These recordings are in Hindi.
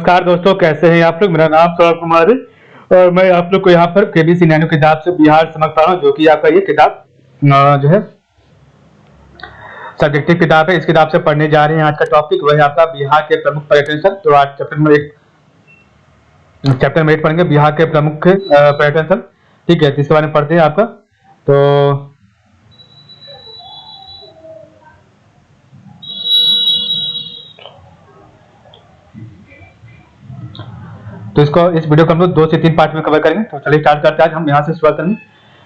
नमस्कार दोस्तों, कैसे हैं आप लोग। मेरा नाम सौरभ कुमार है और मैं आप लोग को यहाँ पर केबीसी नैनो किताब से बिहार समझता हूँ, जो कि आपका ये किताब जो है सब्जेक्टिव किताब है। इस किताब से पढ़ने जा रहे हैं। आज का टॉपिक वह है आपका बिहार के प्रमुख पर्यटन स्थल। तो आज चैप्टर में एक पढ़ेंगे बिहार के प्रमुख पर्यटन स्थल। ठीक है, तो इसके बारे में पढ़ते हैं आपका। तो इस वीडियो को हम लोग 2 से 3 पार्ट में कवर करेंगे। तो चलिए स्टार्ट करते हैं। आज हम यहाँ से शुरुआत करेंगे।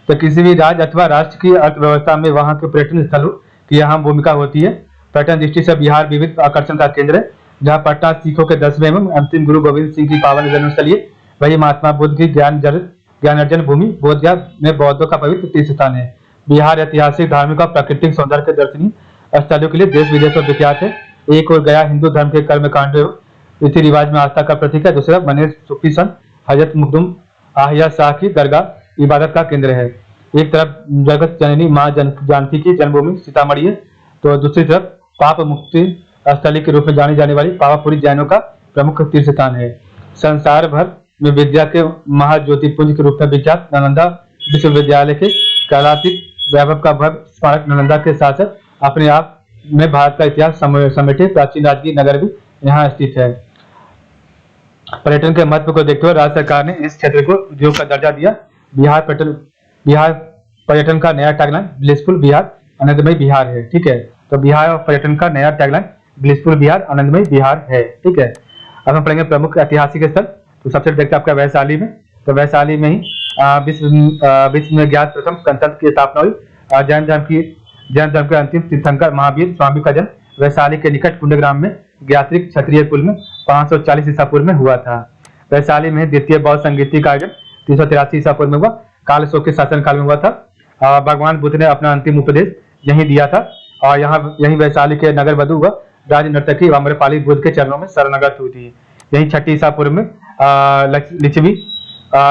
तो किसी भी राज्य अथवा राष्ट्र की अर्थव्यवस्था में वहाँ के पर्यटन स्थलों की अहम भूमिका होती है। पर्यटन दृष्टि से बिहार विविध आकर्षण का केंद्र है, जहाँ पटना सिखों के 10वें एवं अंतिम गुरु गोविंद सिंह की पावन जन्मस्थली है। वही महात्मा बुद्ध की ज्ञानार्जन भूमि बोधगया में बौद्धों का पवित्र तीर्थ स्थान है। बिहार ऐतिहासिक, धार्मिक और प्राकृतिक सौंदर्य के दर्शनीय स्थलों के लिए देश विदेश में विख्यात है। एक और गया हिंदू धर्म के कर्म कांड रीति रिवाज में आस्था का प्रतीक है। दूसरा मनेर सूफी संत हजरत मुखदुम आहिया शाह की दरगाह इबादत का केंद्र है। एक तरफ जगत जननी मां जानकी की जन्मभूमि सीतामढ़ी है, तो दूसरी तरफ पाप मुक्ति स्थली के रूप में जानी जाने वाली पावापुरी जैनों का प्रमुख तीर्थ स्थान है। संसार भर में विद्या के महाज्योतिपुंज के रूप में विख्यात नालंदा विश्वविद्यालय के कलातीत वैभव का भव्य स्मारक नालंदा के साथ साथ अपने आप में भारत का इतिहास समेटे प्राचीन राजगीर नगर भी यहाँ स्थित है। पर्यटन के महत्व को देखते हुए राज्य सरकार ने इस क्षेत्र को उद्योग का दर्जा दिया। बिहार पर्यटन का नया टैगलाइन ब्लिसफुल बिहार आनंदमय बिहार है। ठीक है, तो बिहार पर्यटन का नया टैगलाइन ब्लिसफुल बिहार आनंदमय बिहार है। ठीक है, अब हम पढ़ेंगे प्रमुख ऐतिहासिक स्थल। तो सबसे देखते हैं आपका वैशाली में। तो वैशाली में ही विश्व में ज्ञात प्रथम गणतंत्र की स्थापना हुई। जैन धर्म के अंतिम तीर्थंकर महावीर स्वामी का जन्म वैशाली के निकट कुंडग्राम में ज्ञात्रिक क्षत्रिय कुल में 540 ईसा पूर्व में हुआ था। वैशाली में द्वितीय बौद्ध संगीति का आयोजन 383 ईसा पूर्व में हुआ। काल अशोक के शासन काल में हुआ था। भगवान बुद्ध ने अपना अंतिम उपदेश यहीं दिया था और यहीं वैशाली के नगर वधु व राज नर्तकी आम्रपाली बुद्ध के चरणों में शरणागत हुई थी। यहीं 6 ईसा पूर्व में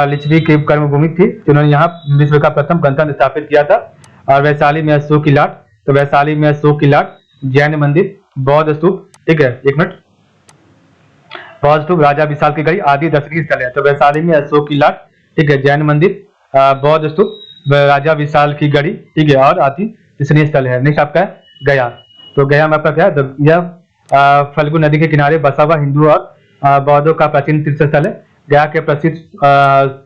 लिच्छवी की कर्मभूमि थी, जिन्होंने यहाँ विश्व का प्रथम गणतंत्र स्थापित किया था। और वैशाली में अशोक की लाट, तो वैशाली में अशोक की लाट, जैन मंदिर, बौद्ध स्तूप, ठीक है, एक मिनट, बौद्ध स्तूप, राजा विशाल की गढ़ी आदि दर्शनीय स्थल है। तो वैशाली में अशोक की लाट, ठीक है, जैन मंदिर, बौद्ध स्तूप, राजा विशाल की गढ़ी, ठीक है, और आदि दर्शनीय स्थल है। नेक्स्ट आपका है गया। तो गया में आपका क्या है, यह फल्गु नदी के किनारे बसा हुआ हिंदू और बौद्धों का प्राचीन तीर्थ स्थल है। गया के प्रसिद्ध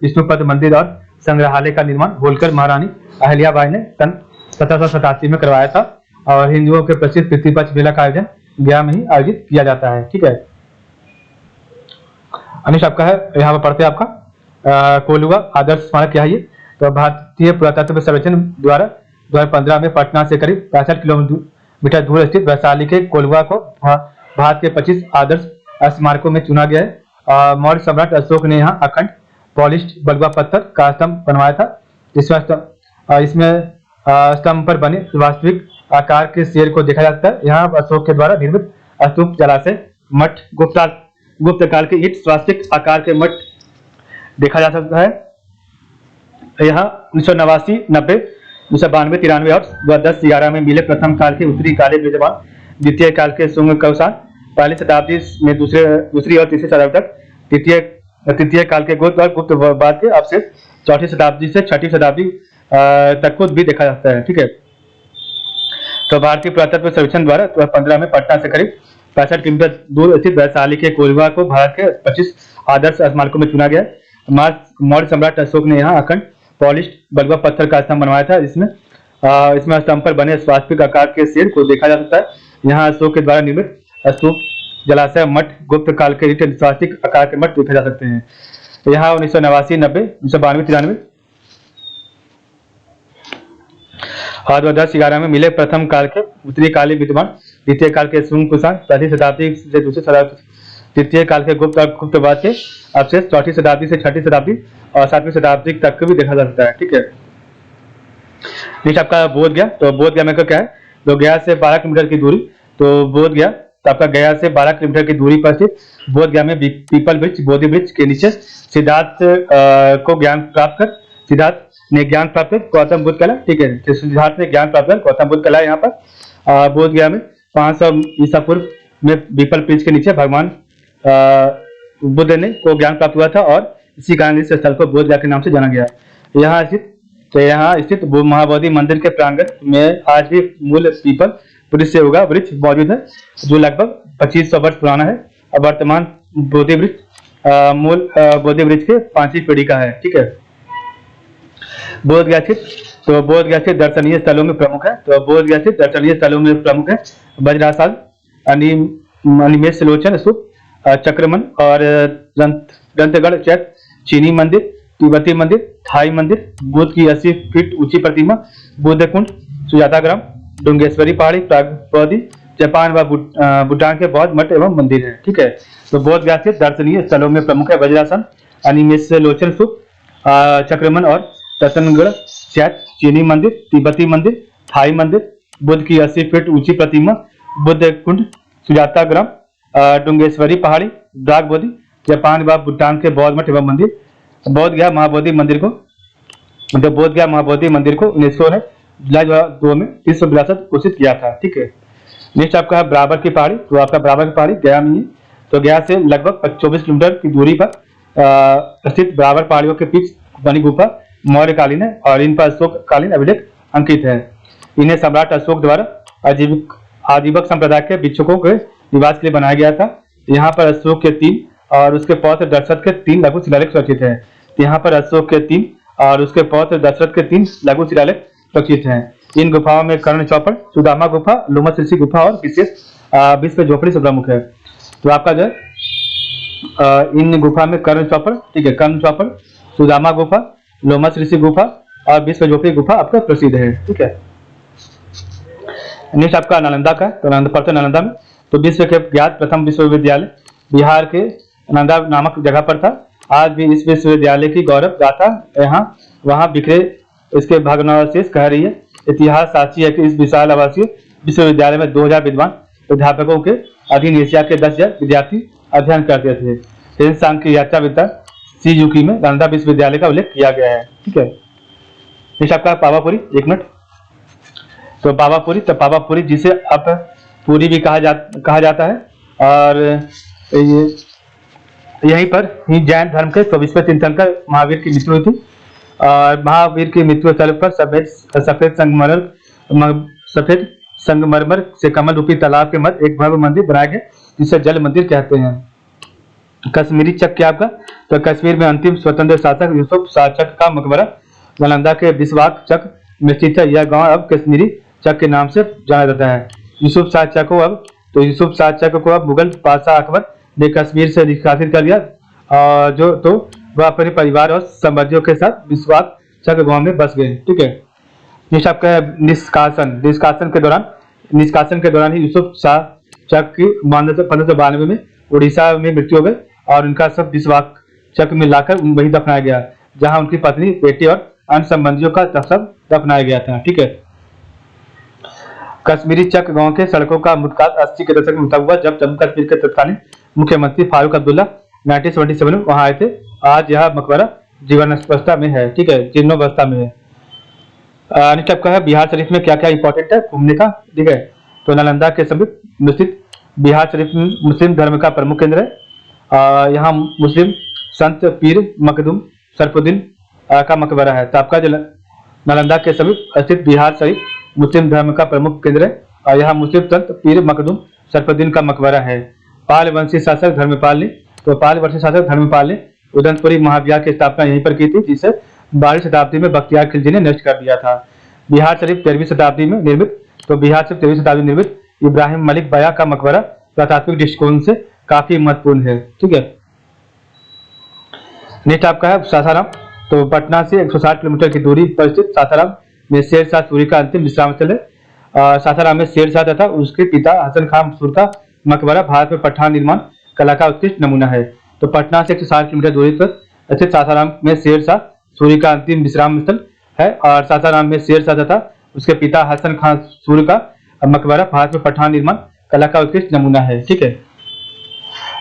विष्णुपद मंदिर और संग्रहालय का निर्माण होलकर महारानी अहिल्याबाई ने सन 1787 में करवाया था और हिंदुओं के प्रसिद्ध पितृपक्ष मेला का आयोजन गया में ही आयोजित किया जाता है। ठीक है, अनिश आपका है, यहाँ पर पढ़ते हैं आपका कोलुआ आदर्श स्मारक क्या है ये। तो भारतीय पुरातत्व सर्वेक्षण द्वारा 2015 में पटना से करीब 65 किलोमीटर दूर स्थित वैशाली के कोलुआ को भारत के 25 आदर्श स्मारकों में चुना गया है। मौर्य सम्राट अशोक ने यहाँ अखंड पॉलिश्ड बलुआ पत्थर का स्तंभ बनवाया था। इसमें स्तंभ पर बने वास्तविक आकार के शेर को देखा जाता है। यहाँ अशोक के द्वारा निर्मित स्तूप, जलाशय, मठ, गुप्त काल के ईंट स्वास्तिक आकार के मठ देखा जा सकता है। यहाँ 1989, 90, 1992, 93 और 2010-11 में मिले प्रथम काल के उत्तरी काले मेजबान, द्वितीय काल के शुंग कौसान, पहली शताब्दी में दूसरी और तीसरी शताब्दी तक, तृतीय काल के गुप्त और गुप्त बाद के अवशेष, चौथी शताब्दी से 6वीं शताब्दी तक को भी देखा जाता है। ठीक है, तो भारतीय पुरातत्व सर्वेक्षण द्वारा 2015 में पटना से करीब 65 किलोमीटर दूर स्थित वैशाली के कोलुआ को भारत के 25 आदर्श स्मारकों में चुना गया। मौर्य सम्राट अशोक ने यहाँ अखंड पॉलिश्ड बलुआ पत्थर का स्तंभ बनवाया था। इसमें स्तंभ पर बने स्वास्तिक आकार के शेर को देखा जा सकता है। यहाँ अशोक के द्वारा निर्मित स्तूप, जलाशय, मठ, गुप्त काल के ईंट स्वास्तिक आकार के मठ देखे जा सकते हैं। यहाँ 1989, 90, 1992, 93 और 2010-11 में मिले प्रथम काल के उत्तरी काली विद्यमान, द्वितीय काल के शुंग कुषाण, पहली शताब्दी से दूसरी शताब्दी, तृतीय काल के गुप्त और गुप्त बाद के अवशेष, चौथी शताब्दी से 6वीं शताब्दी और 7वीं शताब्दी तक भी देखा जा सकता है। ठीक है, नेक्स्ट आपका बोध गया। तो बोध गया में क्या है, तो गया से 12 किलोमीटर की दूरी, तो बोध गया, तो आपका गया से 12 किलोमीटर की दूरी पर स्थित बोध गया में पीपल वृक्ष, बोधि वृक्ष के नीचे सिद्धार्थ ने ज्ञान प्राप्त कर गौतम बुद्ध कला। ठीक है, तो सिद्धार्थ ने ज्ञान प्राप्त कर गौतम बुद्ध कला। यहाँ पर बोध गया में 500 ईसा पूर्व में पीपल वृक्ष के नीचे भगवान बुद्ध ने को ज्ञान प्राप्त हुआ था और इसी कारण इस स्थल को बोध गया के नाम से जाना गया। यहाँ स्थित महाबोधि मंदिर के प्रांगण में आज भी मूल पीपल वृक्ष से उगा वृक्ष मौजूद है, जो लगभग 2500 वर्ष पुराना है और वर्तमान बोधि वृक्ष मूल बोधि वृक्ष के 5वीं पीढ़ी का है। ठीक है। बोध गया स्थित दर्शनीय स्थलों में प्रमुख है। तो बोध गया स्थित दर्शनीय स्थलों में प्रमुख है वज्रासन, अनिमेष लोचन स्तूप, चक्रमन और दंतगढ़ चैत्य, चीनी मंदिर, तिब्बती मंदिर, थाई मंदिर, बुद्ध की 80 फीट ऊंची प्रतिमा, बुद्ध कुंड, सुजाता ग्राम, डुंगेश्वरी पहाड़ी, प्रागबोधि, जापान व भूटान के बौद्ध मठ एवं मंदिर है। ठीक है। तो बोध गया स्थित दर्शनीय स्थलों में प्रमुख है वज्रासन, अनिमेष लोचन स्तूप, चक्रमन और दंतगढ़ चैत्य, चीनी मंदिर, तिब्बती मंदिर, थाई मंदिर, बुद्ध की 80 फीट ऊंची प्रतिमा, बुद्ध कुंड, सुजाता ग्राम, डुंगेश्वरी पहाड़ी, प्रागबोधि, जापान व भूटान के बौद्ध मठ एवं मंदिर। बोध गया महाबोधि मंदिर को यूनेस्को ने जुलाई 2002 में विश्व विरासत घोषित किया था। ठीक है। नेक्स्ट आपका है बराबर की पहाड़ी। तो आपका बराबर की पहाड़ी गया में है। तो गया से लगभग 24 किलोमीटर की दूरी पर स्थित बराबर पहाड़ियों के बीच बनी गुफा मौर्यकालीन है और इन पर अशोककालीन अभिलेख अंकित है। इन्हें सम्राट अशोक द्वारा आजीवक संप्रदाय के भिक्षुकों के निवास के लिए बनाया गया था। यहाँ पर अशोक के 3 और उसके पौत्र दशरथ के 3 लघु शिलालेख सुरक्षित है। यहाँ पर अशोक के 3 और उसके पौत्र दशरथ के 3 लघु शिलालेख सुरक्षित हैं। इन गुफाओं में कर्ण चौपड़, सुदामा गुफा, लोमस ऋषि गुफा और विशेष विश्व झोपड़ी से प्रमुख है। तो आपका जो इन गुफा में कर्ण चौपड़, ठीक है, कर्ण चौपड़, सुदामा गुफा, लोमस ऋषि गुफा और विश्व झोपड़ी गुफा आपका प्रसिद्ध है। ठीक है। नेक्स्ट आपका नालंदा का। तो नालंदा में तो विश्व के ज्ञात प्रथम विश्वविद्यालय बिहार के नालंदा नामक जगह पर था। आज भी इस विश्वविद्यालय की गौरव गाथा वहां बिखरे इसके भग्नावशेष कह रही है। इतिहास साक्षी है कि इस विशाल आवासीय विश्वविद्यालय में 2000 विद्वान अध्यापकों के अधीन एशिया के 10,000 विद्यार्थी अध्ययन करते थे। हिंदुस्तान की यात्रा विद्या सीजुकी में नालंदा विश्वविद्यालय का उल्लेख किया गया है। ठीक है। नेक्स्ट आपका पावापुरी। 1 मिनट। तो पावापुरी जिसे अब पुरी भी कहा जाता है और ये यहीं पर ही जैन धर्म के 24वें तीर्थंकर महावीर की मृत्यु हुई थी और महावीर की मृत्यु स्थल पर सफेद संगमरमर से कमल रूपी तालाब के मध्य एक भव्य मंदिर बनाया गया जिसे जल मंदिर कहते हैं। कश्मीरी चक क्या आपका। तो कश्मीर में अंतिम स्वतंत्र शासक यूसुफ शाह चक का मकबरा नालंदा के बिस्वाक चक में स्थित है। यह गांव अब कश्मीरी चक के नाम से जाना जाता है। यूसुफ शाह चक को अब मुगल बादशाह अकबर ने कश्मीर से निष्कासित कर दिया और वह अपने परिवार और संबंधियों के साथ बिस्वाक चक गांव में बस गए। ठीक है। नेक्स्ट आपका है निष्कासन के दौरान ही यूसुफ शाह चक की 1592 में उड़ीसा में मृत्यु हो गई और उनका सब बिस्वाक चक में लाकर वहीं दफनाया गया जहां उनकी पत्नी, बेटी और अन्य संबंधियों का सब दफनाया गया था। ठीक है। कश्मीरी चक गांव के सड़कों का मुत्काल 80 के दशक में उठा हुआ जब जम्मू कश्मीर के तत्कालीन मुख्यमंत्री फारूक अब्दुल्ला 1977 में वहां आए थे। आज यह मकबरा जीर्णावस्था में है। ठीक है, जीर्णोवस्था में है। नेक्स्ट आपका है बिहार शरीफ में क्या क्या इंपॉर्टेंट है घूमने का। ठीक है। तो नालंदा के समीप स्थित बिहार शरीफ मुस्लिम धर्म का प्रमुख केंद्र है। यहाँ मुस्लिम संत पीर मखदूम शरफुद्दीन का मकबरा है। तो आपका जो नालंदा के समीप स्थित बिहार शरीफ मुस्लिम धर्म का प्रमुख केंद्र है और यहाँ मुस्लिम संत पीर मखदूम शरफुद्दीन का मकबरा है। पाल वंशी शासक धर्मपाल ने उदयपुरी महाविहार की स्थापना यहीं पर की थी जिसे 12वीं शताब्दी में बख्तियार खिलजी ने नष्ट कर दिया था। बिहार शरीफ 13वीं शताब्दी में निर्मित इब्राहिम मलिक बया का मकबरा पुरातात्विक दृष्टिकोण से काफी महत्वपूर्ण है। ठीक है। नेक्स्ट आपका है सासाराम। तो पटना से 160 किलोमीटर की दूरी पर स्थित सासाराम में शेर शाह सूरी का अंतिम विश्राम स्थल है। सासाराम में शेर शाह तथा उसके पिता हसन खान मंसूर का मकबरा भारत में पठान निर्माण कला का उत्कृष्ट नमूना है। तो पटना से 160 किलोमीटर दूरी पर स्थित सासाराम में शेर शाह सूरी का अंतिम विश्राम स्थल है और सासाराम में शेर शाह तथा उसके पिता हसन खान मंसूर का मकबरा भारत में पठान निर्माण कला का उत्कृष्ट नमूना है। ठीक है।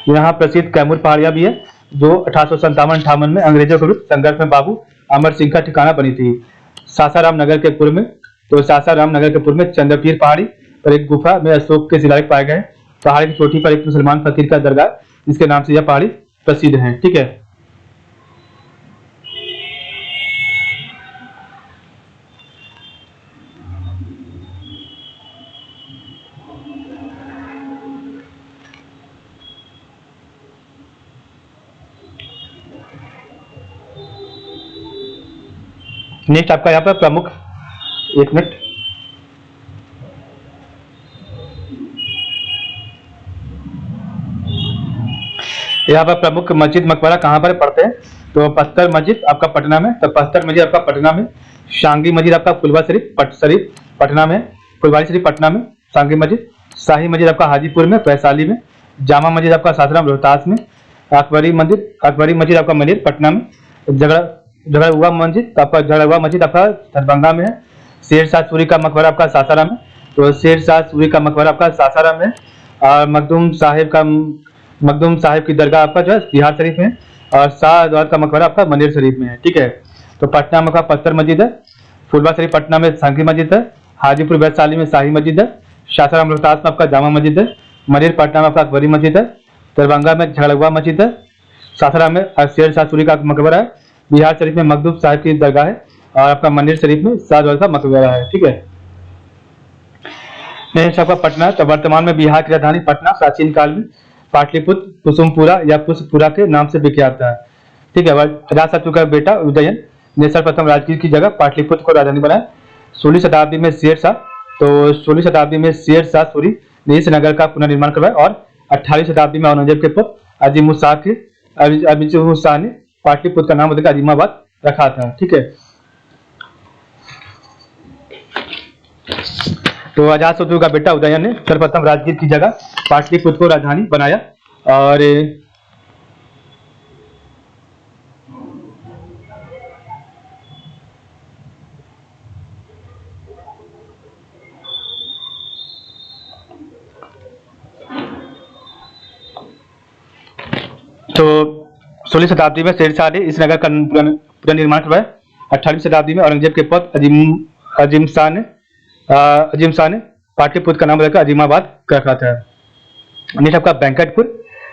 यहाँ प्रसिद्ध कैमूर पहाड़ियां भी है जो 1857-58 में अंग्रेजों के विरुद्ध संघर्ष में बाबू अमर सिंह का ठिकाना बनी थी। सासाराम नगर के पूर्व में चंद्रपीर पहाड़ी पर एक गुफा में अशोक के शिलालेख पाए गए। पहाड़ी की चोटी पर एक मुसलमान फकीर का दरगाह जिसके नाम से यह पहाड़ी प्रसिद्ध हैं। ठीक है, नेक्स्ट आपका यहाँ पर प्रमुख, एक मिनट, यहाँ पर प्रमुख मस्जिद मकबरा कहाँ पर पड़ते हैं? तो पत्थर मस्जिद आपका पटना में, तो पत्थर मस्जिद आपका पटना में, शांगी मस्जिद आपका फुलवा शरीफ पटना में, फुलवारी शरीफ पटना में, शांगी मस्जिद, शाही मस्जिद आपका हाजीपुर में वैशाली में, जामा मस्जिद आपका सासाराम रोहतास में, अकबरी मस्जिद आपका मनेर पटना में, झगड़ुआ मस्जिद आपका दरभंगा में है, शेर शाह सूरी का मकबरा आपका सासाराम में, तो शेर शाह सूरी का मकबरा आपका सासाराम में, और मखदूम साहिब की दरगाह आपका जो है बिहार शरीफ में, और शाहजवाद का मकबरा आपका मनेर शरीफ में है। ठीक है, तो पटना में आपका पत्थर मस्जिद है, फुलवा शरीफ पटना में शांगी मस्जिद है, हाजीपुर वैशाली में शाही मस्जिद है, सासाराम रोहतास में आपका जामा मस्जिद है, मनेर पटना में आपका अकबरी मस्जिद है, दरभंगा में झगड़ुआ मस्जिद है, सासाराम में शेर शाह सूरी का मकबरा है, बिहार शरीफ में मखदूम साहिब की दरगाह है, और आपका मनेर शरीफ में शाहजवाद का मकबरा है। ठीक है, नेक्स्ट आपका पटना, तो वर्तमान में बिहार की राजधानी पटना प्राचीन काल में पाटलिपुत्र, कुसुमपुरा या पुष्पपुरा के नाम से विख्यात था। ठीक है, राजशत्रु का बेटा उदयन ने सर्वप्रथम राजगीर की जगह पाटलिपुत्र को राजधानी बनाया। 16वीं शताब्दी में शेर शाह सूरी ने इस नगर का पुनर्निर्माण करवाया, और 18वीं शताब्दी में औरंगजेब के पुत्र अजीमुल शाह ने पाटलिपुत्र का नाम बदलकर अजीमाबाद रखा था। ठीक है, तो अजातशत्रु का बेटा उदयन ने सर्वप्रथम राजगीर की जगह पाटलिपुत्र को राजधानी बनाया, और तो 16वीं शताब्दी में शेर शाह ने इस नगर का पुनर्निर्माण करवाया। 18वीं शताब्दी में औरंगजेब के पुत्र अजीम शाह ने पाटलिपुत्र का नाम बदलकर अजीमाबाद रखा था। नेक्स्ट आपका बैंकटपुर,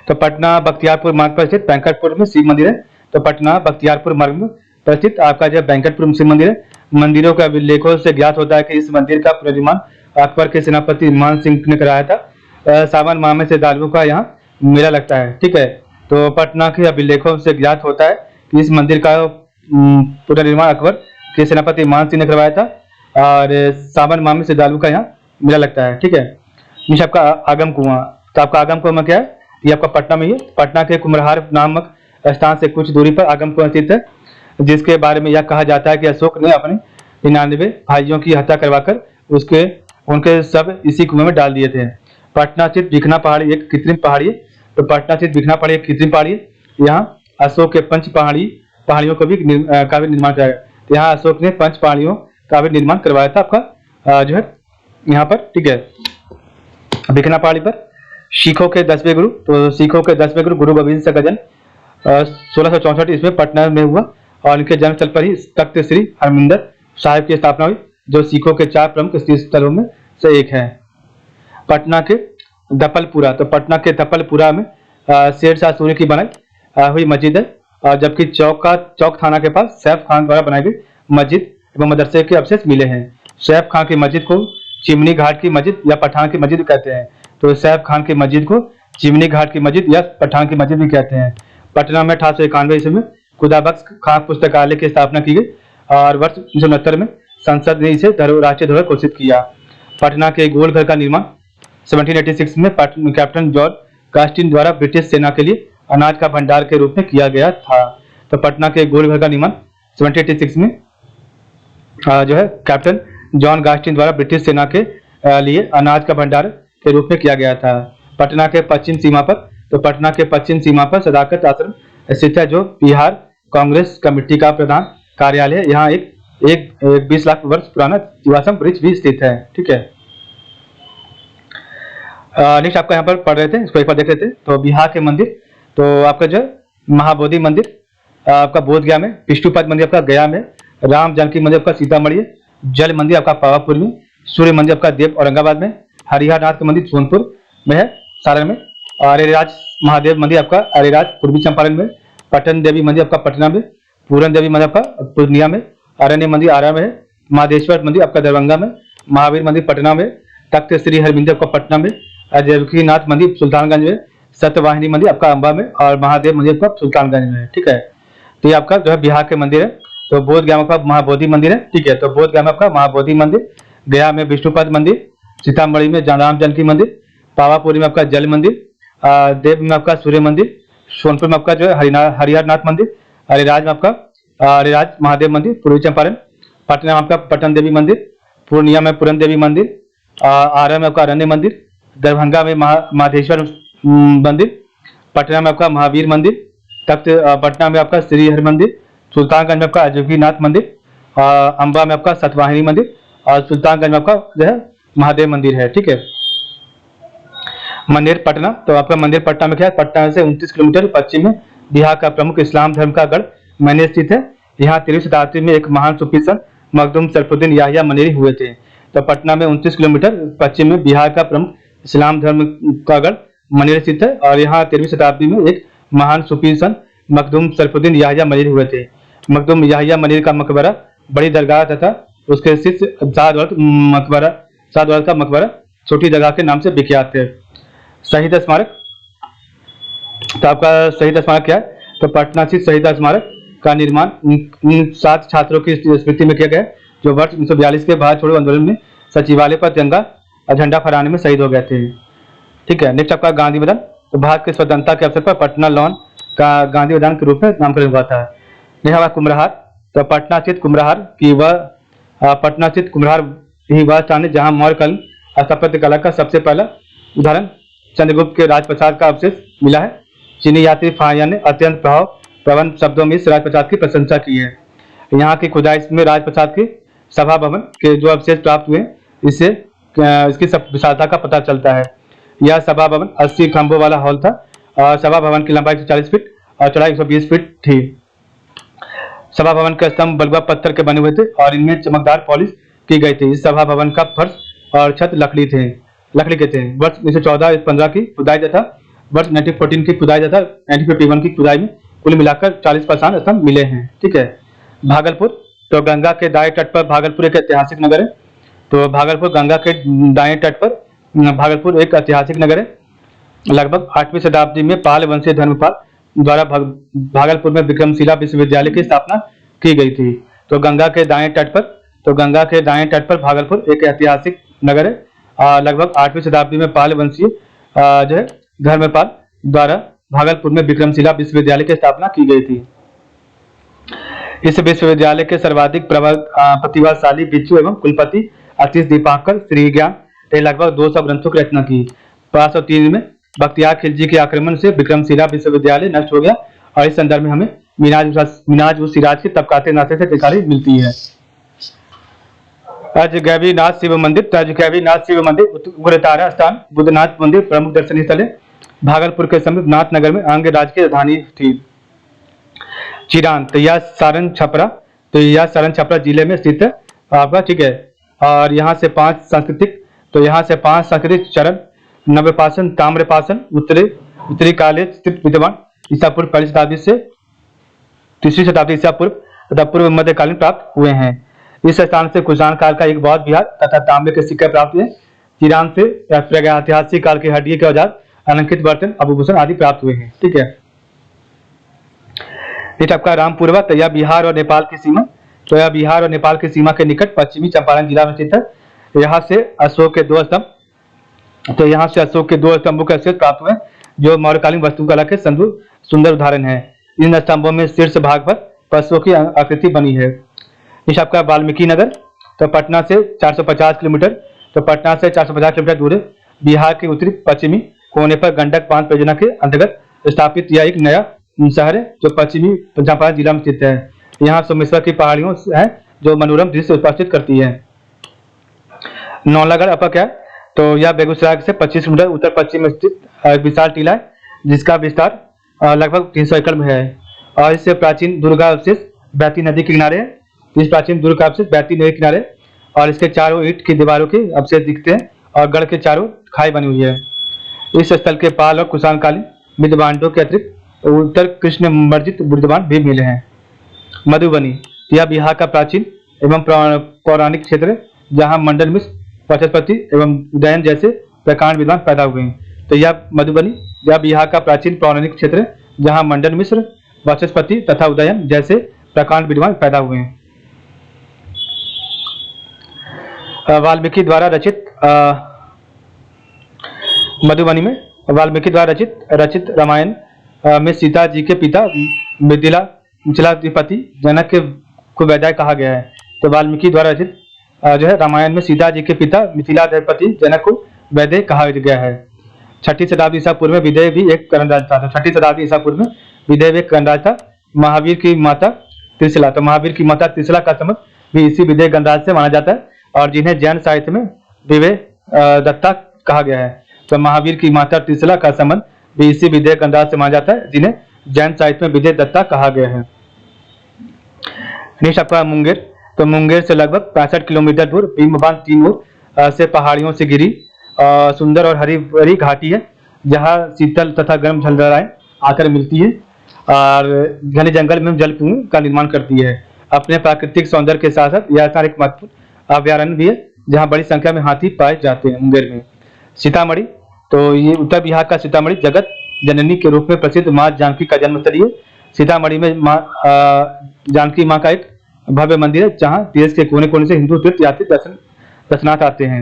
तो पटना बख्तियारपुर मार्ग पर स्थित बैंकटपुर में शिव मंदिर है। तो पटना बख्तियारपुर मार्ग में पर स्थित आपका जो बैंकटपुर शिव मंदिर है। मंदिरों के अभिलेखों से ज्ञात होता है कि इस मंदिर का पुनर्निर्माण अकबर के सेनापति मान सिंह ने कराया था। सावन माह में श्रद्धालुओं का यहाँ मेला लगता है। ठीक है, तो पटना के अभिलेखों से ज्ञात होता है कि इस मंदिर का पुनर्निर्माण अकबर के सेनापति मान सिंह ने करवाया था, और सावन माह में श्रद्धालुओं का यहाँ मेला लगता है। ठीक है, नीचे आपका आगम कुआं, तो आपका आगम कुआं क्या है? ये आपका पटना में, ये पटना के कुम्हरहार नामक स्थान से कुछ दूरी पर आगम कुआं स्थित है, जिसके बारे में यह कहा जाता है कि अशोक ने अपने 99 भाइयों की हत्या करवाकर उनके सब इसी कुएं में डाल दिए थे। पटना स्थित भिखना पहाड़ी एक कृत्रिम पहाड़ी है। तो पटना स्थित भिखना पहाड़ी एक कृत्रिम पहाड़ी है। यहाँ अशोक के पंच पहाड़ियों का भी निर्माण कराया। तो यहाँ अशोक ने पंच पहाड़ियों का भी निर्माण करवाया था आपका जो है यहाँ पर। ठीक है, भिखना पहाड़ी पर सिखों के 10वें गुरु, तो सिखों के 10वें गुरु गुरु गोविंद सिंह का जन्म 1664 ईस्वी में पटना में हुआ, और इनके जन्म स्थल पर ही तख्त श्री हरमिंदर साहिब की स्थापना हुई, जो सिखों के 4 प्रमुख तीर्थ स्थलों में से एक है। पटना के दपलपुरा, तो पटना के दपलपुरा में शेर शाह सूरी की बनाई हुई मस्जिद है, और जबकि चौक थाना के पास सैफ खान द्वारा बनाई गई मस्जिद एवं मदरसे के अवशेष मिले हैं। सैफ खान की मस्जिद को चिमनी घाट की मस्जिद या पठान की मस्जिद कहते हैं। तो सैफ खान की मस्जिद को चिमनी घाट की मस्जिद या पठान की मस्जिद भी कहते हैं। पटना में 1891 ईस्वी में खुदाबख्श खां पुस्तकालय की स्थापना की गई, और वर्ष 1969 में संसद ने इसे राष्ट्रीय धरोहर घोषित किया। पटना के गोलघर का निर्माण 1786 में कैप्टन जॉन गास्टिन द्वारा ब्रिटिश सेना के लिए अनाज का भंडार के रूप में किया गया था। तो पटना के गोलघर का निर्माण 1786 में जो है कैप्टन जॉन गास्टिन द्वारा ब्रिटिश सेना के लिए अनाज का भंडार के रूप में किया गया था। पटना के पश्चिम सीमा पर, तो पटना के पश्चिम सीमा पर सदाकत आश्रम स्थित है, जो बिहार कांग्रेस कमेटी का प्रधान कार्यालय है। यहाँ एक 20 लाख वर्ष पुराना जीवाश्म वृक्ष भी स्थित है। ठीक है, नेक्स्ट आपका यहाँ पर पढ़ रहे थे, इसको एक बार देख लेते हैं। तो बिहार के मंदिर, तो आपका जो महाबोधि मंदिर आपका बोध गया में, विष्णुपद मंदिर आपका गया में, राम जानकी मंदिर आपका सीतामढ़ी है, जल मंदिर आपका पावापुर में, सूर्य मंदिर आपका देव औरंगाबाद में, हरिहर नाथ का मंदिर सोनपुर में है, सारण में, अरेराज महादेव मंदिर आपका अरेराज पूर्वी चंपारण में, पटन देवी मंदिर आपका पटना में, पूरन देवी मंदिर आपका पूर्णिया में, अरण्य मंदिर आरा में है, महादेश्वर मंदिर आपका दरभंगा में, महावीर मंदिर पटना में, तख्त श्री हरमिंदर आपका पटना में, देवकीनाथ मंदिर सुल्तानगंज में, सत्यवाहिनी मंदिर आपका अंबा में और महादेव मंदिर आपका सुल्तानगंज में है। ठीक है, तो ये आपका जो है बिहार के मंदिर है। तो बोध गया में आपका महाबोधि मंदिर है। ठीक है, तो बोध गया में आपका महाबोधि मंदिर, गया में विष्णुपद मंदिर, सीतामढ़ी में राम जानकी मंदिर, पावापुरी में आपका जल मंदिर, देव में आपका सूर्य मंदिर, सोनपुर में आपका जो है हरिहरनाथ मंदिर, अरेराज में आपका अरेराज महादेव मंदिर पूर्वी चंपारण, पटना में आपका पटन देवी मंदिर, पूर्णिया में पूरन देवी मंदिर, आरा में आपका अरण्य मंदिर, दरभंगा में महादेश्वर मंदिर, पटना में आपका महावीर मंदिर, तख्त पटना में आपका श्री हरि मंदिर, सुल्तानगंज में आपका देवकीनाथ मंदिर, अंबा में आपका सतवाहिनी मंदिर और सुल्तानगंज में आपका जो है महादेव मंदिर है। ठीक है, मंदिर पटना, तो आपका मंदिर पटना में क्या है, पटना से 29 किलोमीटर पश्चिम में बिहार का प्रमुख इस्लाम धर्म का गढ़ मनेर स्थित है। यहाँ 13वीं शताब्दी में एक महान सूफी संत मखदूम सरफुद्दीन याहिया मनेरी हुए थे। तो पटना में 29 किलोमीटर पश्चिम में बिहार का प्रमुख इस्लाम धर्म का गढ़ मनेर स्थित है और यहाँ 13वीं शताब्दी में एक महान सूफी संत मखदूम सरफुद्दीन याहिया मनेरी हुए थे। मखदूम याहिया मनेरी का मकबरा, बड़ी दरगाह तथा उसके शिष्य शाहदौलत का मकबरा छोटी दरगाह के नाम से विख्यात है। शहीद स्मारक, तो आपका शहीद स्मारक क्या है, तो पटना स्थित शहीद स्मारक का निर्माण उन 7 छात्रों की स्मृति में किया गया जो वर्ष 1942 के भारत छोड़ो आंदोलन में सचिवालय पर तिरंगा झंडा फहराने में शहीद हो गए थे। ठीक है, नेक्स्ट आपका गांधी मैदान, तो भारत के स्वतंत्रता के अवसर पर पटना लॉन का गांधी मैदान के रूप में नामकरण हुआ था। नेहा कुम्हरार, तो पटना स्थित कुम्हरार ही वह स्थान है जहाँ मौर्य कालीन स्थापत्य कला का सबसे पहला उदाहरण चंद्रगुप्त के राजप्रसाद का अवशेष मिला है। चीनी यात्री फाहियान ने अत्यंत प्रबंध शब्दों में इस राजप्रसाद की प्रशंसा की है। यहाँ की खुदाई में राजप्रसाद के सभा भवन के जो अवशेष प्राप्त हुए इससे इसकी विशालता का पता चलता है। यह सभा भवन 80 खंभों वाला हॉल था और सभा भवन की लंबाई 140 फीट और चौड़ाई 120 फीट थी। सभा भवन के स्तंभ बलुआ पत्थर के बने हुए थे और इनमें चमकदार पॉलिश की गई थी। इस सभा भवन का फर्श और छत लकड़ी के थे। वर्ष 1914-15 की खुदाई तथा वर्ष 1914 की खुदाई तथा 1951 की खुदाई में कुल मिलाकर 40% स्तंभ मिले हैं। ठीक है, भागलपुर, तो गंगा के दाएं तट पर भागलपुर एक ऐतिहासिक नगर है। तो भागलपुर गंगा के दाएं तट पर भागलपुर एक ऐतिहासिक नगर है। लगभग 8वीं शताब्दी में पाल वंशीय धर्मपाल द्वारा भागलपुर में विक्रमशिला विश्वविद्यालय की स्थापना की गई थी। तो गंगा के दाएं तट पर भागलपुर एक ऐतिहासिक नगर है। लगभग 8वीं शताब्दी में पाल वंशीय जो है धर्मपाल द्वारा भागलपुर में विक्रमशिला विश्वविद्यालय की स्थापना की गई थी। इस विश्वविद्यालय के सर्वाधिक प्रतिभाशाली भिक्षु एवं कुलपति आतिश दीपांकर श्रीज्ञान ने लगभग 200 ग्रंथों की रचना की। 503 में बख्तियार खिलजी के आक्रमण से विक्रमशिला विश्वविद्यालय नष्ट हो गया और इस संदर्भ में हमें मिनाज उस सिराज की तबकाते नाते से जानकारी मिलती है। अजगैबीनाथ शिव मंदिर, अजगैबीनाथ शिव मंदिर उग्रतारा स्थान बुद्धनाथ मंदिर प्रमुख दर्शनीय स्थल है। भागलपुर के समीप नाथनगर में अंग राज्य की राजधानी थी। चिरान, तो यह सारण छपरा जिले में स्थित है आपका। ठीक है, और यहाँ से 5 सांस्कृतिक चरण नवपाषाण ताम्रपाषाण उत्तरी काले स्थित विद्यमान ईसा पूर्व 1 शताब्दी से 3वीं शताब्दी ईसा पूर्व तथा पूर्व मध्यकालीन प्राप्त हुए हैं। इस स्थान से कुषाण काल का एक बौद्ध विहार तथा तांबे के सिक्के प्राप्त हुए। चिरान से ऐतिहासिक काल के हड्डी के औजार, अलंकृत बर्तन, आभूषण आदि प्राप्त हुए हैं। ठीक है, ये आपका रामपुरवा, तो यह बिहार और नेपाल की सीमा, तो यह बिहार और नेपाल की सीमा के निकट पश्चिमी चंपारण जिला में स्थित है। यहाँ से अशोक के 2 स्तंभ, तो यहाँ से अशोक के 2 स्तंभों के अवशेष प्राप्त हुए जो मौर्यकालीन वास्तुकला के सुंदर उदाहरण है। इन स्तंभों में शीर्ष भाग पर पशुओं की आकृति बनी है। इस आपका वाल्मीकि नगर, तो पटना से 450 किलोमीटर दूर है। बिहार के उत्तरी पश्चिमी कोने पर गंडक बांध परियोजना के अंतर्गत स्थापित यह एक नया शहर है जो पश्चिमी चंपारण जिला में स्थित है। यहाँ सोमेश्वर की पहाड़ियों है जो मनोरम दृश्य उपस्थित करती है। नौलागढ़ आपका क्या है, तो यह बेगूसराय से 25 किलोमीटर उत्तर पश्चिम में स्थित विशाल टीला है जिसका विस्तार लगभग 300 एकड़ में है। और इससे प्राचीन दुर्गा अवशेष बैती नदी के किनारे है। इस प्राचीन दुर्ग का अवशेष बैती नदी के किनारे और इसके चारों ईंट की दीवारों के अवशेष दिखते हैं और गढ़ के चारों खाई बनी हुई है। इस स्थल के पाल और कुषाण कालीन मितबांडों के अतिरिक्त उत्तर कृष्ण मर्जित बुर्जबान भी मिले हैं। मधुबनी, यह बिहार का प्राचीन एवं पौराणिक क्षेत्र है, जहाँ मंडन मिश्र, वाचस्पति एवं उदयन जैसे प्रकांड विद्वान पैदा हुए हैं। तो यह मधुबनी, यह बिहार का प्राचीन पौराणिक क्षेत्र है, जहाँ मंडन मिश्र, वाचस्पति तथा उदयन जैसे प्रकांड विद्वान पैदा हुए हैं। वाल्मीकि द्वारा रचित मधुबनी में वाल्मीकि द्वारा रचित रामायण में सीता जी के पिता मिथिलाधिपति जनक को वैदेह कहा गया है। तो वाल्मीकि द्वारा रचित जो है रामायण में सीता जी के पिता मिथिलाधिपति जनक को वैदेह कहा गया है। 6ठी शताब्दी ईसा पूर्व में विदेह भी एक कर्णराज था। तो 6ठी शताब्दी ईसा पूर्व में विदेह भी एक कर्णराज था। महावीर की माता त्रिशला, तो महावीर की माता त्रिशला का संबंध भी इसी विदेह गणराज से माना जाता है, और जिन्हें जैन साहित्य में विदेह दत्ता कहा गया है। तो महावीर की माता त्रिशला का संबंध भी इसी विदेह गणराज से माना जाता है, जिन्हें जैन साहित्य में विदेह दत्ता कहा गया है। नेक्स्ट आपका मुंगेर, तो मुंगेर से लगभग 65 किलोमीटर दूर भीमबांध 3 ओर से पहाड़ियों से घिरी सुंदर और हरी भरी घाटी है, जहाँ शीतल तथा गर्म जलधाराएं आकर मिलती है और घने जंगल में जल कुओं का निर्माण करती है। अपने प्राकृतिक सौंदर्य के साथ साथ यह स्थान एक महत्वपूर्ण अभ्यारण्य भी है, जहाँ बड़ी संख्या में हाथी पाए जाते हैं। मुंगेर में सीतामढ़ी, तो ये उत्तर बिहार का सीतामढ़ी जगत जननी के रूप में प्रसिद्ध माँ जानकी का जन्मस्थली है। सीतामढ़ी में माँ जानकी माँ का एक भव्य मंदिर है, जहाँ देश के कोने कोने से हिंदू तीर्थयात्री दर्शनार्थ आते हैं।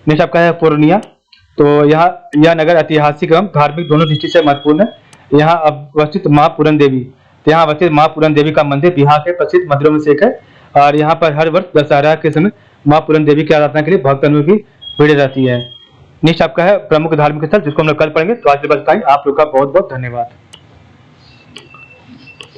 नेक्स्ट आपका है पूर्णिया, तो यह नगर ऐतिहासिक एवं धार्मिक दोनों दृष्टि से महत्वपूर्ण है। यहाँ अवस्थित माँ पूरन देवी, तो यहाँ अवस्थित माँ पूरन देवी का मंदिर बिहार के प्रसिद्ध मंदिरों में से एक है, और यहाँ पर हर वर्ष दशहरा के समय माँ पूरन देवी की आराधना के लिए भक्तों की भीड़ रहती है। नेक्स्ट आपका है प्रमुख धार्मिक स्थल, जिसको हम लोग कल पढ़ेंगे। तो आज के बस इतना ही। आप लोग का बहुत बहुत धन्यवाद।